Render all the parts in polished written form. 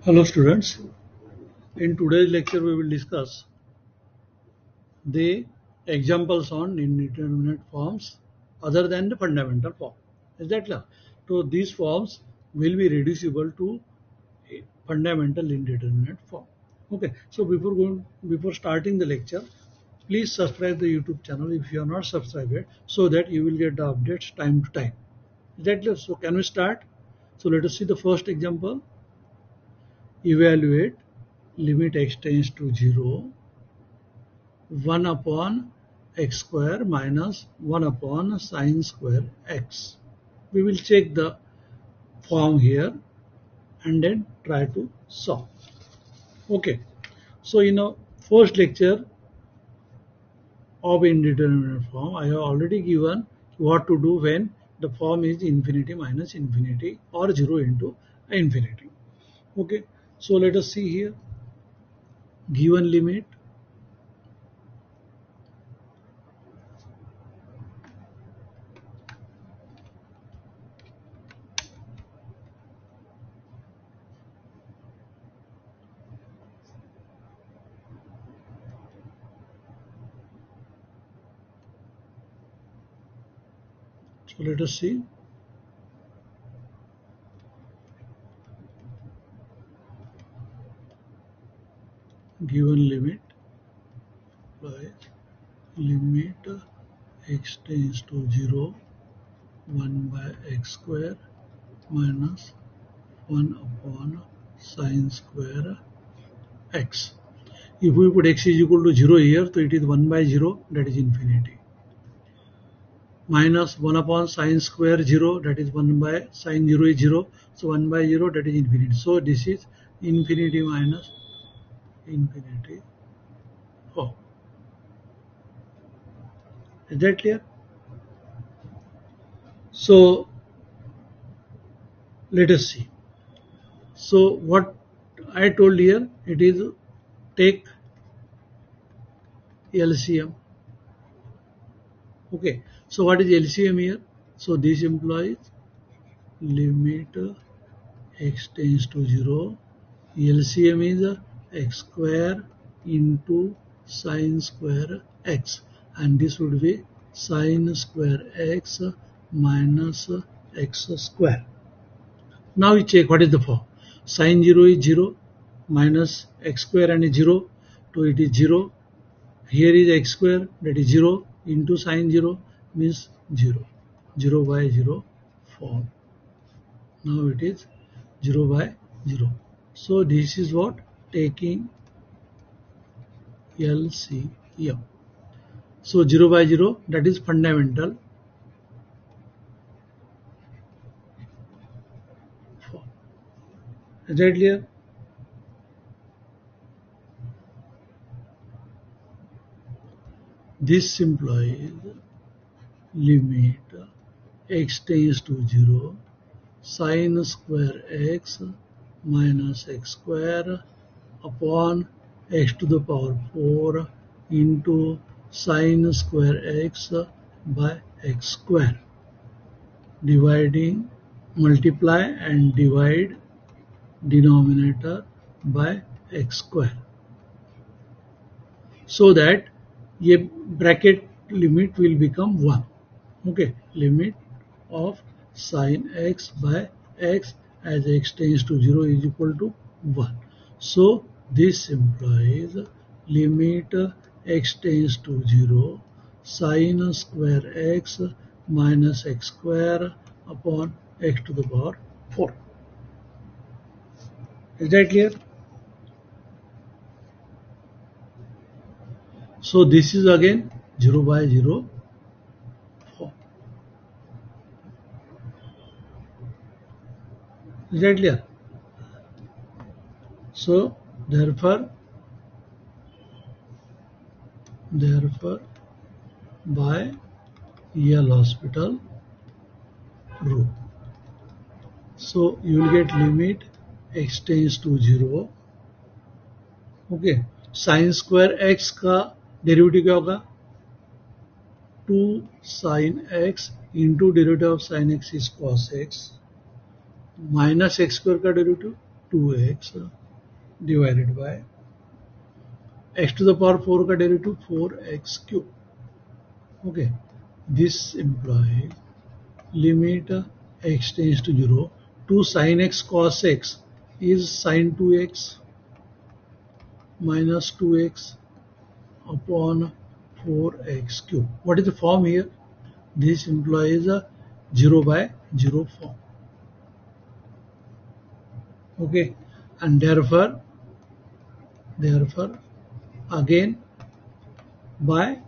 Hello students, in today's lecture we will discuss the examples on indeterminate forms other than the fundamental form. Is that clear? So these forms will be reducible to a fundamental indeterminate form. Okay, so before starting the lecture, please subscribe the YouTube channel if you are not subscribed yet, so that you will get the updates time to time. Is that clear? So can we start? So let us see the first example. Evaluate limit x tends to 0 1 upon x square minus 1 upon sine square x. We will check the form here and then try to solve. Okay, so in a first lecture of indeterminate form, I have already given what to do when the form is infinity minus infinity or 0 into infinity. Okay, so let us see here. Given limit so let us see. Given limit by limit x tends to 0 1 by x square minus 1 upon sine square x. If we put x is equal to 0 here, so it is 1 by 0, that is infinity. Minus 1 upon sine square 0, that is 1 by sine 0 is 0, so 1 by 0, that is infinity. So this is infinity minus infinity. Oh, is that clear? So let us see. So what I told here, it is take LCM. Okay, so what is LCM here? So this implies limit x tends to 0. LCM is x square into sine square x, and this would be sine square x minus x square. Now we check what is the form. Sine 0 is 0 minus x square and 0, so it is 0. Here is x square, that is 0 into sine 0 means 0. 0 by 0 form. Now it is 0 by 0. So this is what taking LCM. So 0 by 0, that is fundamental form. Is that clear? This implies limit x tends to 0 sine square x minus x square upon x to the power 4 into sine square x by x square. Dividing, multiply and divide denominator by x square, so that a bracket limit will become 1. Okay, limit of sine x by x as x tends to 0 is equal to 1. So this implies limit x tends to 0 sine square x minus x square upon x to the power 4. Is that clear? So this is again 0 by 0 form. Is that clear? So therefore by L'Hôpital rule. So you will get limit x tends to 0. Okay, sine square x का derivative क्या होगा 2 sin x into derivative of sin x is cos x minus x square का derivative 2x divided by x to the power 4 का derivative 4x cube. Okay, this implies limit x tends to 0 to sin x cos x is sin 2x minus 2x upon 4x cube. What is the form here? This implies a 0 by 0 form. Okay, and therefore again by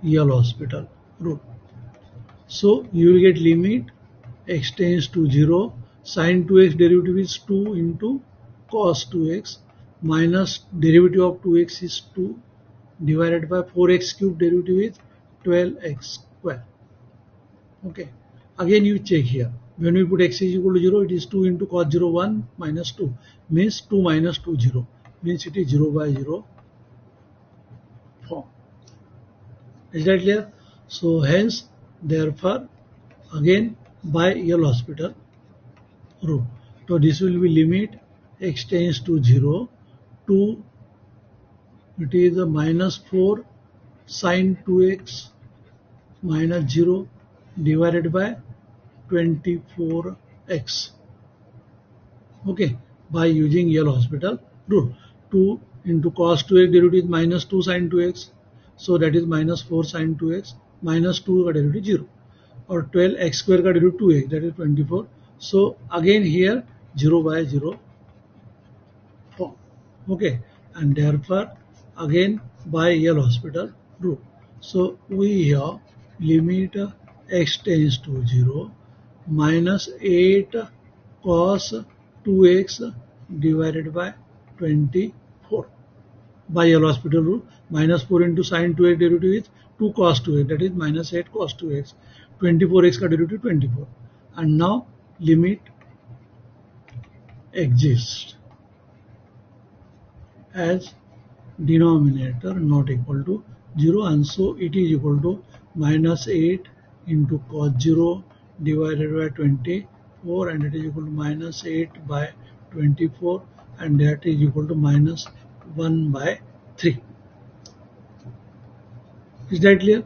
L'Hôpital rule. So you will get limit x tends to 0, sin 2x derivative is 2 into cos 2x minus derivative of 2x is 2 divided by 4x cube derivative is 12x square. Okay, again you check here. When we put x is equal to 0, it is 2 into cos 0 1 minus 2 means 2 minus 2 0 means it is 0 by 0 form. Is that clear? So hence therefore again by L'Hôpital rule. So this will be limit x tends to 0 to it is a minus 4 sin 2x minus 0 divided by 24x. Okay, by using L'Hôpital rule. 2 into cos 2x derivative is minus 2 sin 2x. So that is minus 4 sin 2x minus 2 का derivative 0 or 12x square का derivative 2x that is 24. So again here 0 by 0 form. Okay, and therefore again by L'Hôpital rule. So we have limit x tends to 0 minus 8 cos 2x divided by 24 by L'Hôpital rule. Minus 4 into sin 2x derivative is 2 cos 2x that is minus 8 cos 2x 24x का derivative 24 and now limit exists as denominator not equal to 0 and so it is equal to minus 8 into cos 0 divided by 24 and it is equal to minus 8 by 24 and that is equal to minus 1 by 3. Is that clear?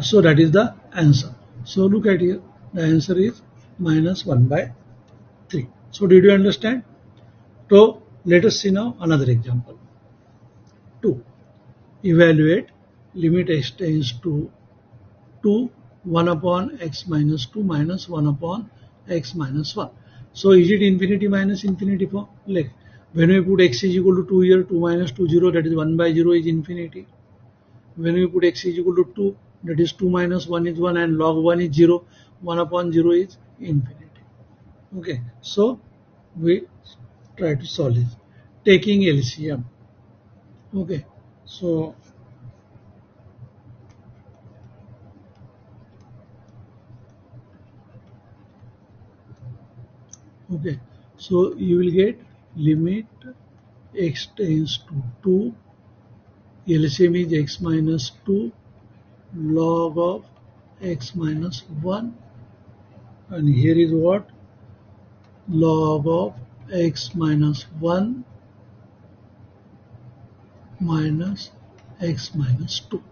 So that is the answer. So look at here, the answer is minus 1 by 3. So did you understand? So let us see now another example. 2. Evaluate limit x tends to 2 1 upon x minus 2 minus 1 upon x minus 1. So is it infinity minus infinity form? Like when we put x is equal to 2 here, 2 minus 2 0 that is 1 by 0 is infinity. When we put x is equal to 2 that is 2 minus 1 is 1 and log 1 is 0, 1 upon 0 is infinity. Okay, so we try to solve this taking LCM. Okay, so okay, so you will get limit x tends to 2, LCM is x minus 2 log of x minus 1 and here is what? Log of x minus 1 minus x minus 2.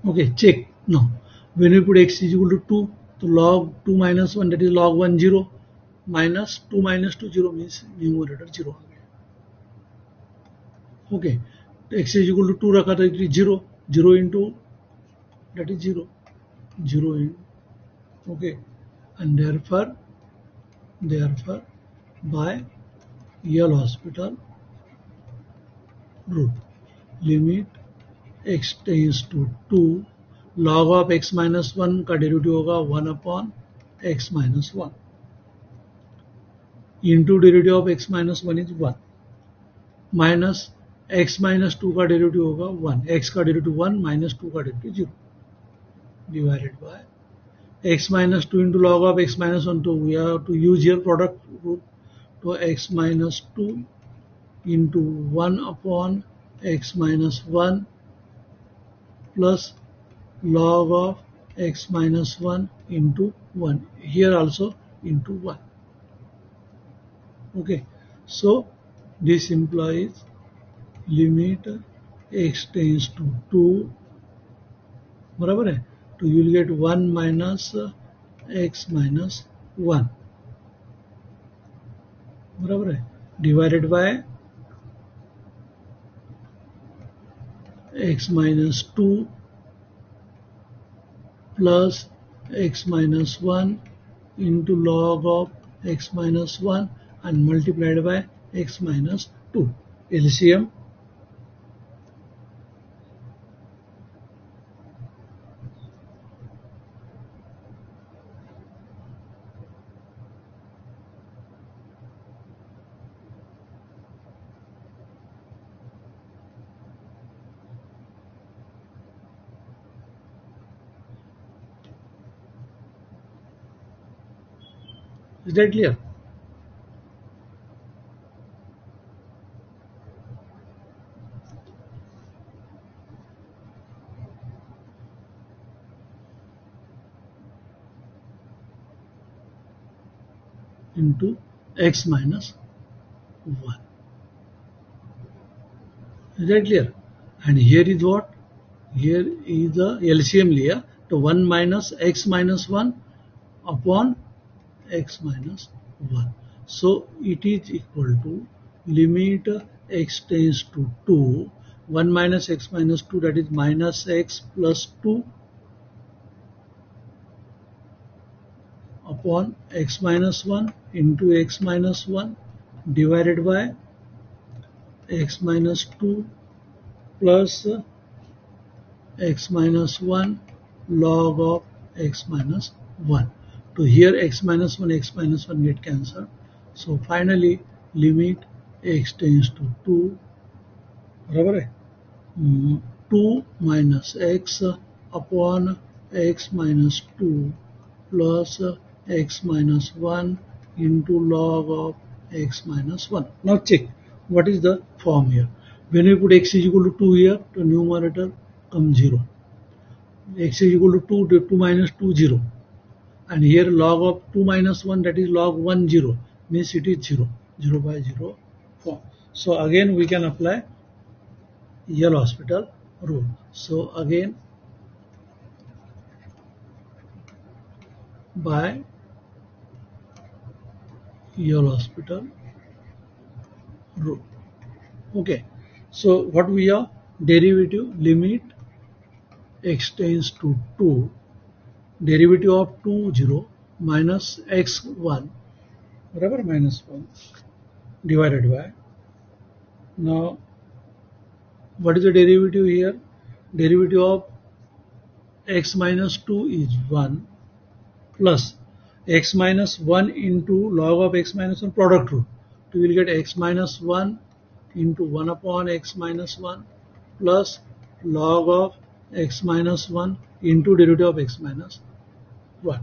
Okay, check now. When we put x is equal to 2, so log 2 minus 1 that is log 1 0 minus 2 minus 2 0 means numerator 0. Okay, x is equal to 2 रखा था it is 0, 0 into that is 0, 0 in okay and therefore by L'Hôpital rule limit x tends to 2 log of x minus 1 का derivative होगा 1 upon x minus 1 into derivative of x minus 1 is 1 minus x minus 2 का derivative होगा 1 x का derivative 1 minus 2 का derivative 0 divided by x minus 2 into log of x minus 1. So we have to use here product rule. So x minus 2 into 1 upon x minus 1 plus log of x minus 1 into 1. Here also into 1. Okay, so this implies limit x tends to 2, बराबर है, तो you will get 1 minus x minus 1, बराबर है, divided by x minus 2 plus x minus 1 into log of x minus 1 and multiplied by x minus 2. LCM. Is that clear? Into x minus 1. Is that clear? And here is what? Here is the LCM liya. So 1 minus x minus 1 upon x minus 1. So it is equal to limit x tends to 2, 1 minus x minus 2, that is minus x plus 2 upon x minus 1 into x minus 1 divided by x minus 2 plus x minus 1 log of x minus 1. So here x minus 1 get cancelled. So finally limit x tends to 2, बराबर है, 2 minus x upon x minus 2 plus x minus 1 into log of x minus 1. Now check what is the form here. When we put x is equal to 2 here, to numerator come 0. X is equal to 2, 2 minus 2, 0. And here log of 2 minus 1, that is log 1, 0. Means it is 0. 0 by 0 form. So again we can apply L'Hôpital rule. So again by L'Hôpital rule. Okay. So what we are, derivative limit x tends to 2, derivative of 2 0 minus x 1, whatever, minus 1 divided by, now what is the derivative here? Derivative of x minus 2 is 1 plus x minus 1 into log of x minus 1, product rule. So we will get x minus 1 into 1 upon x minus 1 plus log of x minus 1 into derivative of x minus 1.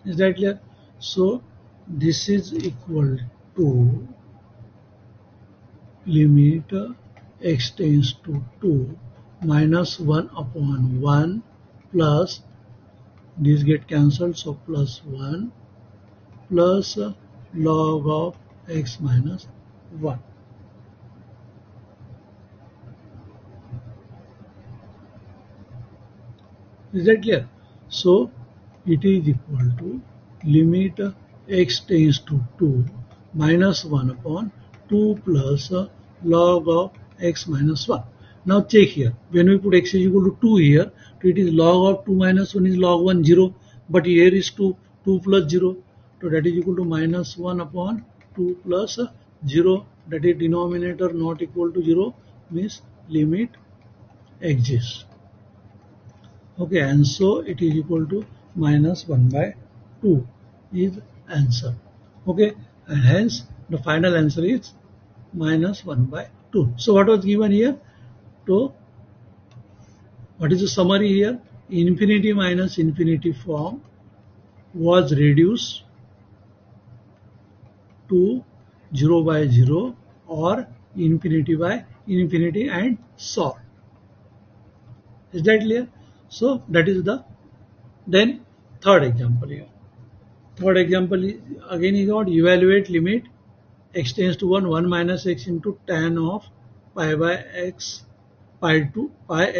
Is that clear? So this is equal to limit x tends to 2 minus 1 upon 1 plus, these get cancelled, so plus 1 plus log of x minus 1. Is that clear? So it is equal to limit x tends to 2 minus 1 upon 2 plus log of x minus 1. Now check here. When we put x is equal to 2 here, it is log of 2 minus 1 is log 1, 0. But here is 2 plus 0. So that is equal to minus 1 upon 2 plus 0. That is denominator not equal to 0, means limit exists. Okay, and so it is equal to minus 1 by 2 is answer. Okay, and hence the final answer is minus 1 by 2. So what was given here? So what is the summary here? Infinity minus infinity form was reduced to 0 by 0 or infinity by infinity and solved. Is that clear? So that is the Then third example here. Third example is again is what evaluate limit x tends to 1 minus x into tan of pi by x pi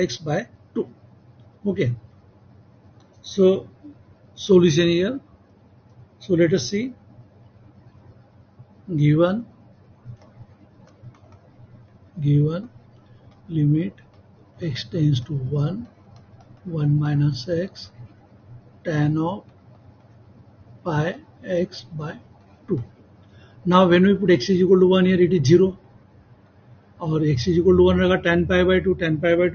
x by 2. Okay. So solution here. So let us see. Given limit x tends to 1 minus x tan of pi x by 2. Now when we put x is equal to 1 here, it is 0. Or x is equal to 1 raga tan pi by 2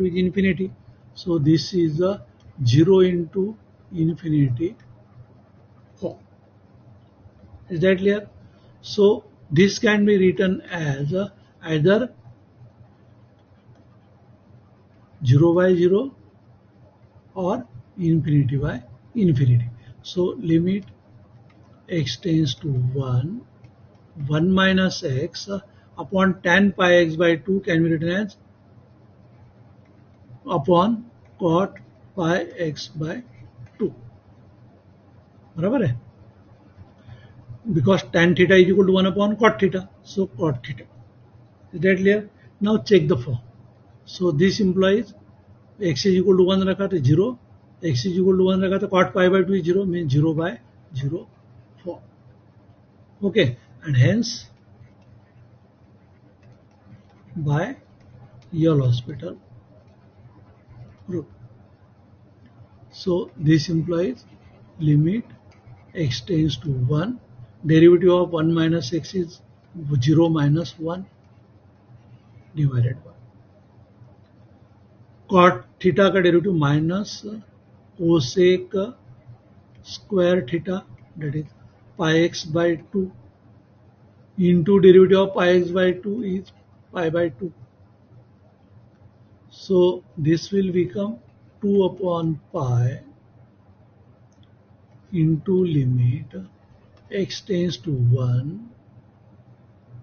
is infinity. So this is the 0 into infinity form. Is that clear? So this can be written as either 0 by 0 or infinity by infinity. So limit x tends to 1 minus x upon tan pi x by 2 can be written as upon cot pi x by 2. बराबर है? Because tan theta is equal to 1 upon cot theta. So cot theta. Is that clear? Now check the form. So this implies x is equal to 1 रखा तो 0, x is equal to 1 रखा तो cot pi by 2 is 0, means 0 by 0 form. Okay, and hence by L'Hôpital group. So this implies limit x tends to 1, derivative of 1 minus x is 0 minus 1 divided by cot theta का derivative minus cosec square theta, that is pi x by 2 into derivative of pi x by 2 is pi by 2. So this will become 2 upon pi into limit x tends to 1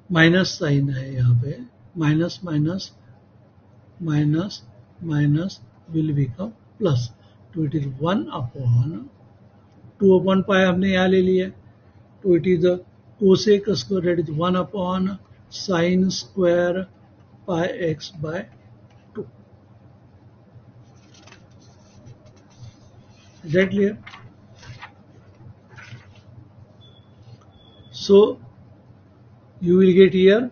minus sign है यहाँ पे minus minus minus minus will become plus. So it is 1 upon 2 upon pi हमने यहाँ ले लिया. So it is the cosec square, that is 1 upon sin square pi x by 2. Is that clear? So you will get here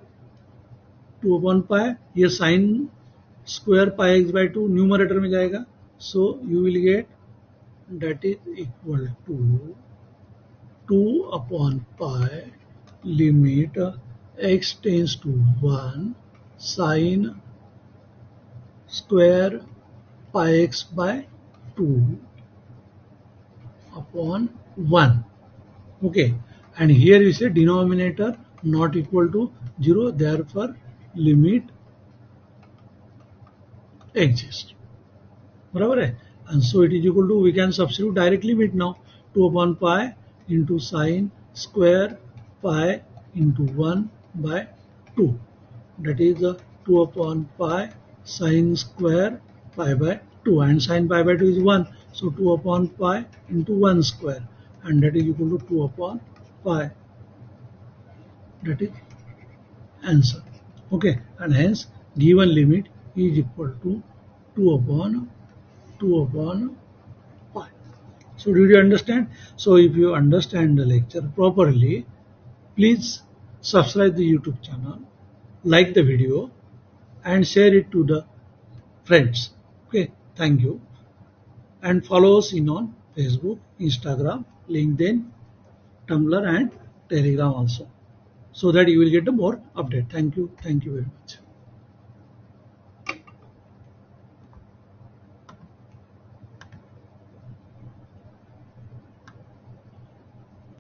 2 upon pi, here sin square pi x by 2 numerator में जाएगा. So you will get that is equal to 2 upon pi limit x tends to 1 sin square pi x by 2 upon 1. Okay, and here you say denominator not equal to 0, therefore limit exists. बराबर है? And so it is equal to, we can substitute direct limit now, 2 upon pi into sin square pi into 1 by 2. That is 2 upon pi sin square pi by 2, and sin pi by 2 is 1. So 2 upon pi into 1 square, and that is equal to 2 upon pi. That is answer. Okay, and hence given limit is equal to 2 upon pi. So did you understand? So if you understand the lecture properly, please subscribe the YouTube channel, like the video, and share it to the friends. Okay, thank you. And follow us in on Facebook, Instagram, LinkedIn, Tumblr, and Telegram also, so that you will get the more update. Thank you very much.